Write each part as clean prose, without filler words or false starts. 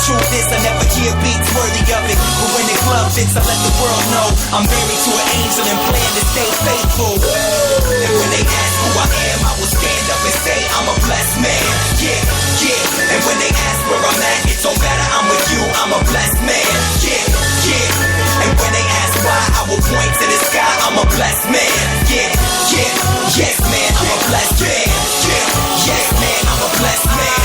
truth is I never hear beats worthy of it. But when the club fits, I let the world know I'm married to an angel and plan to stay faithful. And when they ask who I am, I will stand up and say I'm a blessed man. Yeah, yeah. And when they ask where I'm at, it don't matter, I'm with you, I'm a blessed man. Yeah, yeah. And when they ask why, I will point to the sky, I'm a blessed man. Yeah, yeah. Yes, man, I'm a blessed man. Yeah, yes, man, I'm a blessed man.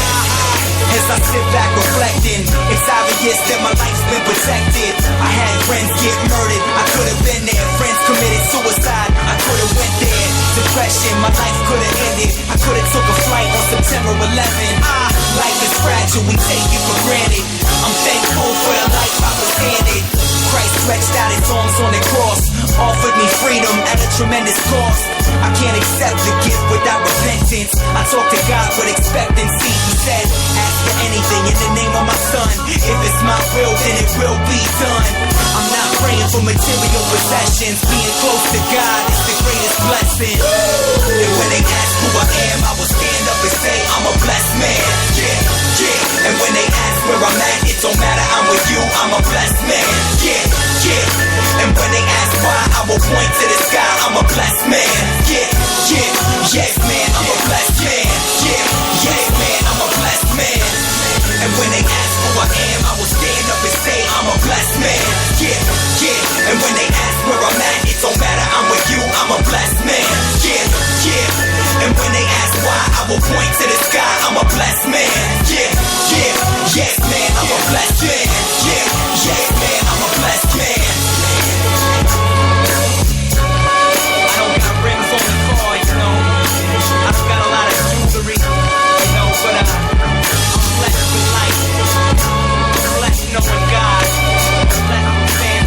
As I sit back reflecting, it's obvious that my life's been protected. I had friends get murdered, I could have been there. Friends committed suicide, I could have went there. Depression, my life could have ended. I could have took a flight on September 11. Life is fragile, we take it for granted. I'm thankful for the life I was handed. Christ stretched out his arms on the cross, offered me freedom at a tremendous cost. I can't accept the gift without repentance. I talk to God with expectancy. He said, ask for anything in the name of my son. If it's my will, then it will be done. I'm not praying for material possessions. Being close to God is the greatest blessing. And when they ask who I am, I will stand up and say I'm a blessed man. Yeah, yeah. And when they ask where I'm at, it don't matter, I'm with you, I'm a blessed man. Yeah, yeah. And when they ask why, I will point to the sky, I'm a blessed man. Yeah, yeah. Yes, man, I'm a blessed man. Yeah, yes, man, I'm a blessed man. And when they ask who I am, I will stand up and say I'm a blessed man. Yeah, yeah. And when they ask where I'm at, it don't matter, I'm with you, I'm a blessed man. Yeah, yeah. And when they ask why, I will point to the sky, I'm a blessed man. Yeah, yeah. Yes, man, I'm a blessed man. Yeah, yes, man, I'm a blessed man. I don't got rings on the car, you know. I don't got a lot of jewelry, you know, but I'm blessed with life. Blessed knowing God. Blessed with family.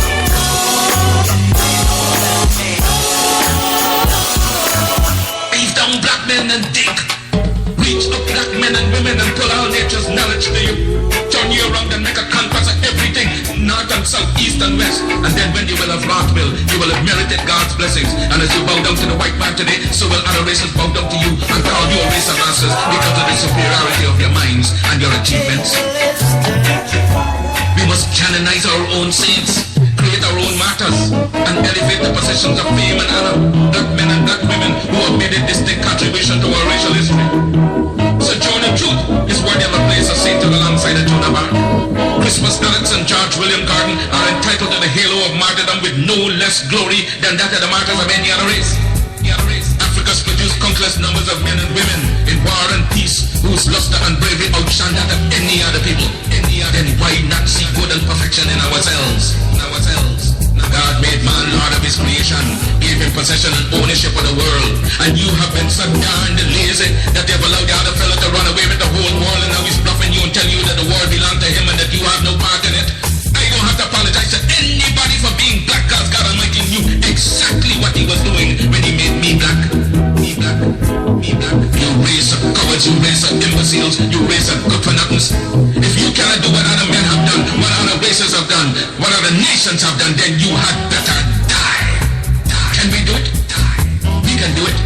Beat down black men and dig. Reach up black men and women and pull all nature's knowledge to you. Turn you around and make a conquest of everything, north and south, east and west. And then when you will have wrought well, you will have merited God's blessings. And as you bow down to the white man today, so will other races bow down to you and call you a race of masters because of the superiority of your minds and your achievements. We must canonize our own saints, create our own martyrs, and elevate the positions of fame and honor. Black men and black women who have made a distinct contribution to our racial history. Sojourner Truth is worthy of a place of sainted alongside of Joan of Arc. Christmas Alex and George William Gordon are entitled to the halo of martyrdom with no less glory than that of the martyrs of any other race. Africa's produced countless numbers of men and women in war and peace whose luster and bravery outshine that of any other people. Then why not see good and perfection in ourselves? God made man Lord of his creation, gave him possession and ownership of the world. And you have been so darned lazy that they've allowed the other fella to run away with the whole world, and now he's bluffing you and telling you that the world belongs to him and that you have no part in it. I don't have to apologize to anybody for being black, because God Almighty knew exactly what he was doing when he made me black. You race of cowards, you race of imbeciles, you race of good for nothings. If you cannot do what other men have done, what other races have done, what other nations have done, then you had better die. Can we do it? We can do it.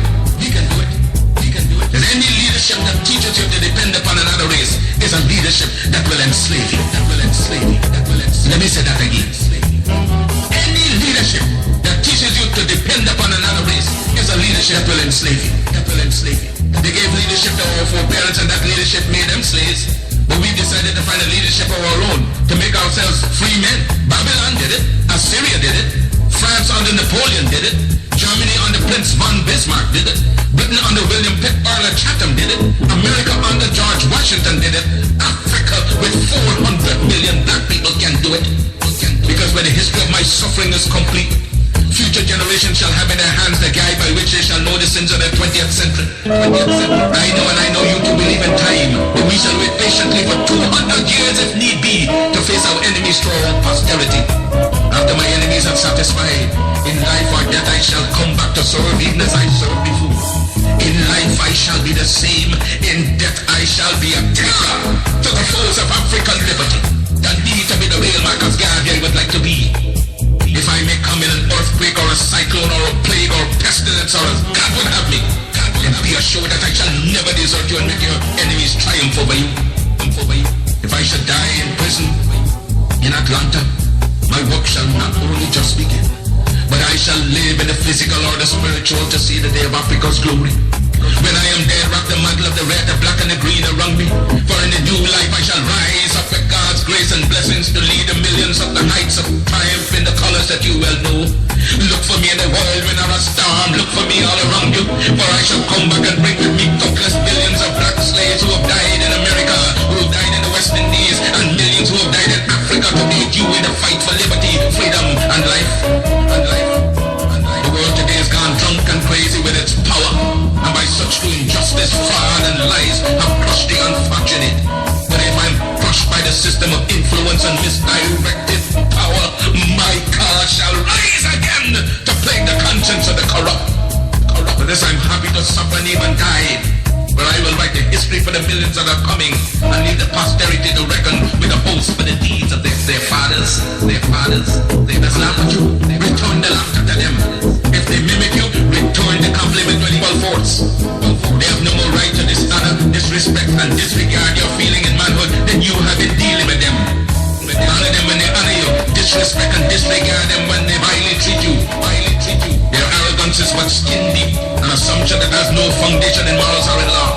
And any leadership that teaches you to depend upon another race is a leadership that will enslave you. Let me say that again. Any leadership that teaches you to depend upon another race is a leadership that will enslave you. They gave leadership to our foreparents, and that leadership made them slaves. But we decided to find a leadership of our own to make ourselves free men. Babylon did it. Assyria did it. France under Napoleon did it. Germany under Prince von Bismarck did it. Britain under William Pitt Earl of Chatham did it. America under George Washington did it. Africa with 400 million black people can do it. Because when the history of my suffering is complete, future generations shall have in their hands the guide by which they shall know the sins of the 20th century. I know, and I know you too believe in time, but we shall wait patiently for 200 years if need be to face our enemies through our posterity. After my enemies are satisfied, in life or death I shall come back to serve even as I served before. In life I shall be the same, in death I shall be a terror to the foes of African liberty. That need to be the real Marcus Garvey I would like to be. If I may come in an earthquake or a cyclone or a plague or pestilence or as God would have me, then be assured that I shall never desert you and make your enemies triumph over you. If I should die in prison Atlanta, my work shall not only just begin, but I shall live in the physical or the spiritual to see the day of Africa's glory. When I am dead, wrap the mantle of the red, the black and the green around me. For in the new life I shall rise up with God's grace and blessings to lead the millions up the heights of triumph in the colors that you well know. Look for me in the world when I'm a storm. Look for me all around you, for I shall come back and bring with me countless millions of black slaves who have died in America, who have died in the West Indies, and millions who have died in Africa to aid you in the fight for liberty, freedom, and life. And life. The world today has gone drunk and crazy with its power, and by such doing injustice, fraud, and lies have crushed the unfortunate. But if I'm crushed by the system of influence and misdirected power, my cause shall rise again to plague the conscience of the corrupt. For this I'm happy to suffer and even die, but I will write the history for the millions that are coming, and leave the posterity to reckon with the boast for the deeds of their fathers. They does laugh at you, return the laughter to them. If they mimic you, return the compliment with equal force. They have no more right to dishonor, disrespect, and disregard your feeling in manhood than you have in dealing with them. Honor them when they honor you, disrespect and disregard them when they vilely treat you. Their arrogance is but skin deep, an assumption that has no foundation in morals or in law.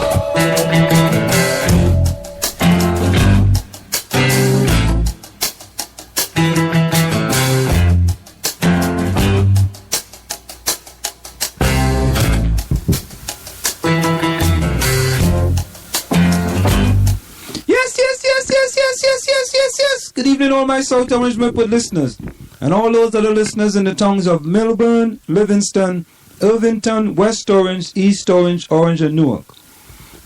Yes. Good evening, all my South Orange Milford listeners, and all those other listeners in the towns of Melbourne, Livingston, Irvington, West Orange, East Orange, Orange, and Newark.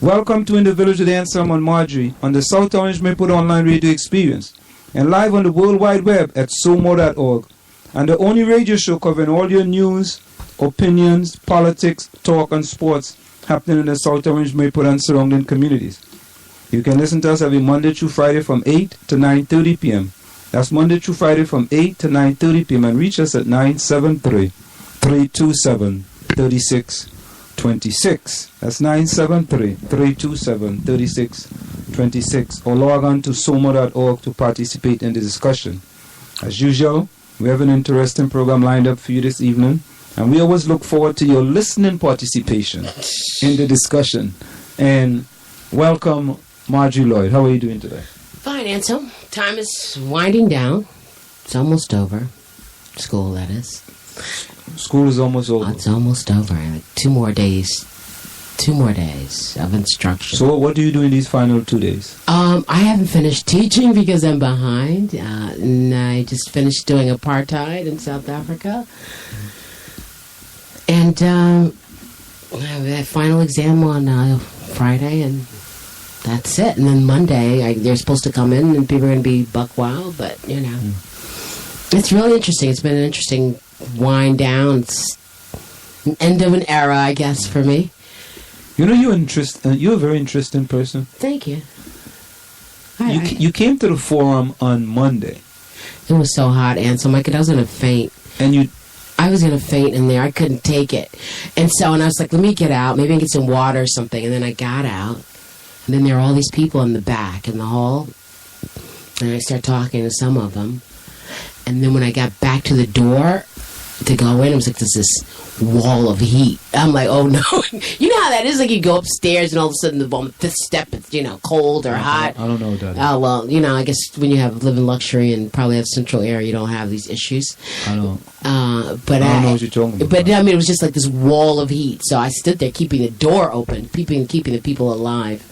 Welcome to In the Village with A&M on Marjorie on the South Orange Milford Online Radio Experience, and live on the World Wide Web at somo.org, and the only radio show covering all your news, opinions, politics, talk, and sports happening in the South Orange Milford and surrounding communities. You can listen to us every Monday through Friday from 8 to 9:30 p.m. That's Monday through Friday from 8 to 9:30 p.m. and reach us at 973-327-3626. That's 973-327-3626. Or log on to somo.org to participate in the discussion. As usual, we have an interesting program lined up for you this evening, and we always look forward to your listening participation in the discussion. And welcome, Marjorie Lloyd. How are you doing today? Fine, Ansel. Time is winding down. It's almost over. School, that is. School is almost over. It's almost over. Two more days of instruction. So what do you do in these final 2 days? I haven't finished teaching because I'm behind. And I just finished doing apartheid in South Africa. And I have a final exam on Friday, and that's it. And then Monday, they're supposed to come in, and people are going to be buck wild, but, you know. It's really interesting. It's been an interesting wind down. It's an end of an era, I guess, for me. You know, you're a very interesting person. Thank you. You came to the forum on Monday. It was so hot, Ansel. I was going to faint. I was going to faint in there. I couldn't take it. And I was like, let me get out. Maybe I can get some water or something. And then I got out. And then there were all these people in the back in the hall. And I started talking to some of them. And then when I got back to the door to go in, it was like this wall of heat. I'm like, oh no. You know how that is? Like you go upstairs and all of a sudden the fifth step is, cold or hot. I don't know what that is. Oh, well, I guess when you live in luxury and probably have central air, you don't have these issues. I don't. But I don't know what you're talking about. But it was just like this wall of heat. So I stood there keeping the door open, keeping the people alive.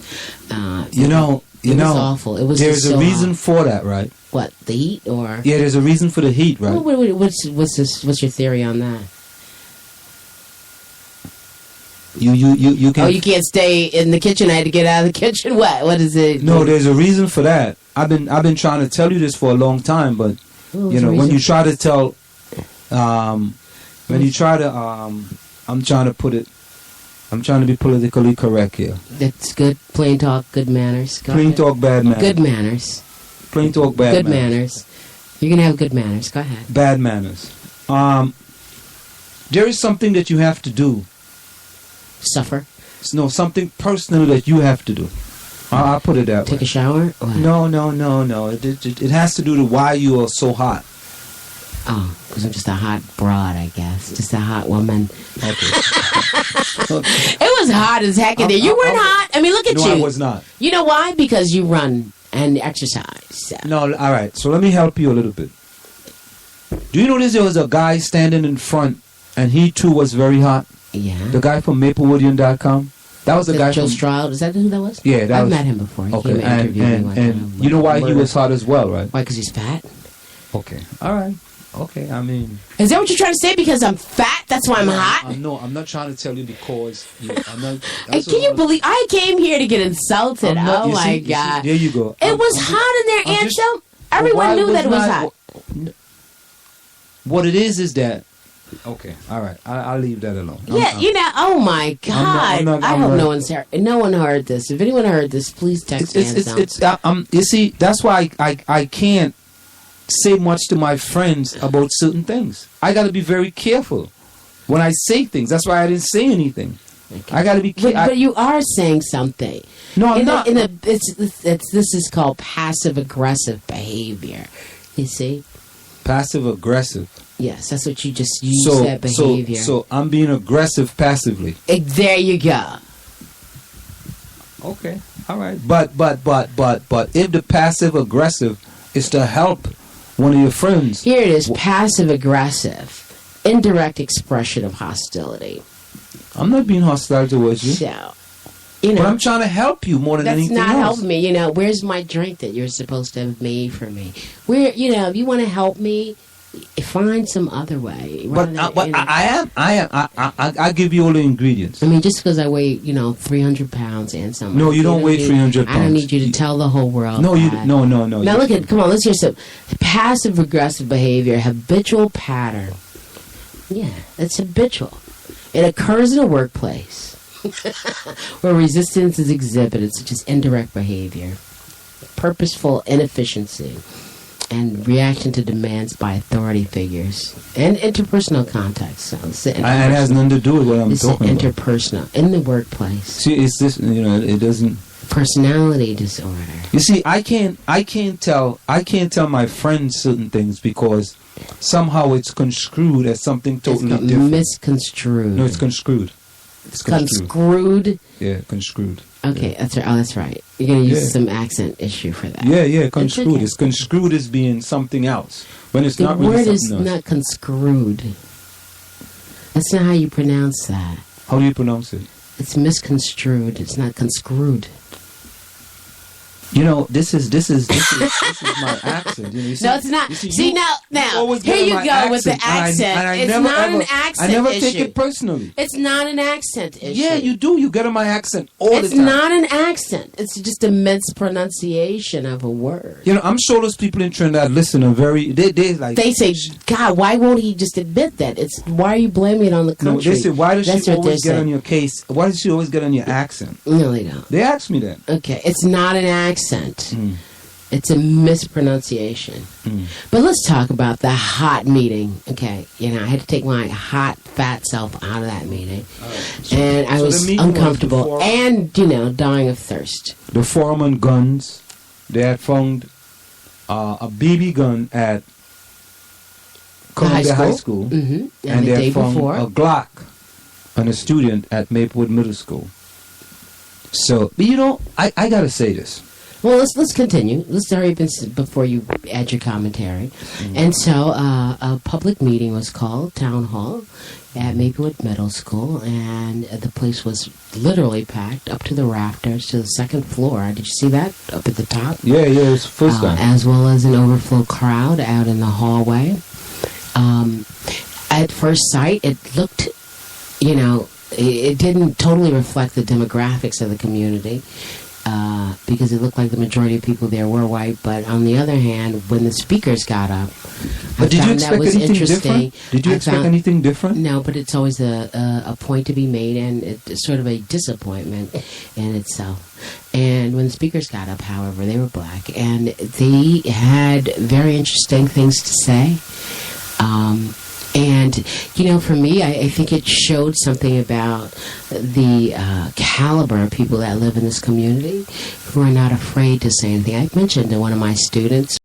It was awful. It was. There's a reason for that, right? What, the heat or? Yeah, there's a reason for the heat, right? What's your theory on that? You can. Oh, you can't stay in the kitchen. I had to get out of the kitchen. What is it? No, there's a reason for that. I've been trying to tell you this for a long time, but when you try to tell, I'm trying to be politically correct here. That's good. Plain talk, good manners. Plain talk, bad manners. Good manners. Plain talk, bad good manners. You're gonna have good manners. Go ahead. Bad manners. There is something that you have to do. Suffer. No, something personal that you have to do. I'll put it that way. Take a shower? What? No. It has to do with why you are so hot. Oh, because I'm just a hot broad, I guess. Just a hot woman. Okay. It was hot as heck in there. You weren't hot. I mean, look at you. No, I was not. You know why? Because you run and exercise. So. No, all right. So let me help you a little bit. Do you notice there was a guy standing in front, and he too was very hot? Yeah. The guy from MapleWoodian.com. That was the guy Joe from Stroud. Is that who that was? Yeah, I've met him before. He okay, came and interviewed me one time. and you know why he was hot as well, right? Why? Because he's fat. Okay. All right. Okay. I mean, is that what you're trying to say? Because I'm fat, that's why I'm hot. No, I'm not trying to tell you because I'm not. Can you believe I came here to get insulted? Not, oh my see, God! There you go. It was hot in there, Ansel. Everyone knew that it was hot. What it is that. Okay, all right. I'll leave that alone. You know. Oh my God! I hope no one heard this. If anyone heard this, please text Ansel. You see, that's why I can't say much to my friends about certain things. I got to be very careful when I say things. That's why I didn't say anything. Okay. I got to be careful. But you are saying something. No, I'm not. This is called passive aggressive behavior. You see, passive aggressive. Yes, that's what you said. Behavior. So I'm being aggressive passively. There you go. Okay, all right. But if the passive aggressive is to help one of your friends. Here it is, passive-aggressive, indirect expression of hostility. I'm not being hostile towards you. So, but I'm trying to help you more than anything else. That's not helping me. Where's my drink that you're supposed to have made for me? If you want to help me, find some other way. I give you all the ingredients. I mean, just because I weigh, 300 pounds and something. No, you don't weigh 300 pounds. I don't need you to tell the whole world. No, no. Now come on, let's hear some passive aggressive behavior, habitual pattern. Yeah, it's habitual. It occurs in a workplace where resistance is exhibited, such as indirect behavior, purposeful inefficiency, and reaction to demands by authority figures and interpersonal context. So it has nothing to do with what I'm talking about. Interpersonal in the workplace. See, it's this. It doesn't. Personality disorder. You see, I can't tell my friends certain things because somehow it's construed as something totally different. Misconstrued. No, it's construed. It's construed. Yeah, construed. Okay, yeah. That's right. Oh, that's right. You're going to use some accent issue for that. Yeah, construed. Okay. It's construed as being something else when it's not really something else. The word is not construed. That's not how you pronounce that. How do you pronounce it? It's misconstrued. It's not conscrewed. This is my accent. No, it's not. See now, here you go with the accent. It's not an accent issue. I never take it personally. It's not an accent issue. Yeah, you do. You get on my accent all the time. It's not an accent. It's just a mispronunciation of a word. I'm sure those people in Trinidad listen are very. They say, God, why won't he just admit that? Why are you blaming it on the country? No, they say, why does she always get on your case? Why does she always get on your accent? No, they don't. They ask me that. Okay, it's not an accent. It's a mispronunciation. But let's talk about the hot meeting. Okay, I had to take my hot, fat self out of that meeting. Right. And I was uncomfortable and, dying of thirst. The Forum on Guns, they had found a BB gun at Columbia High School. Mm-hmm. And they had found a Glock on a student at Maplewood Middle School. So, I got to say this. Well, let's continue. Let's hurry up before you add your commentary. And so a public meeting was called, town hall, at Maplewood Middle School, and the place was literally packed up to the rafters, to the second floor. Did you see that up at the top? Yeah, it was first time. As well as an overflow crowd out in the hallway. At first sight, it looked, it didn't totally reflect the demographics of the community. Because it looked like the majority of people there were white, but on the other hand, when the speakers got up, but did you expect anything different? Did you expect anything different? No, but it's always a point to be made, and it's sort of a disappointment in itself. And when the speakers got up, however, they were black, and they had very interesting things to say. And, for me, I think it showed something about the caliber of people that live in this community who are not afraid to say anything. I've mentioned to one of my students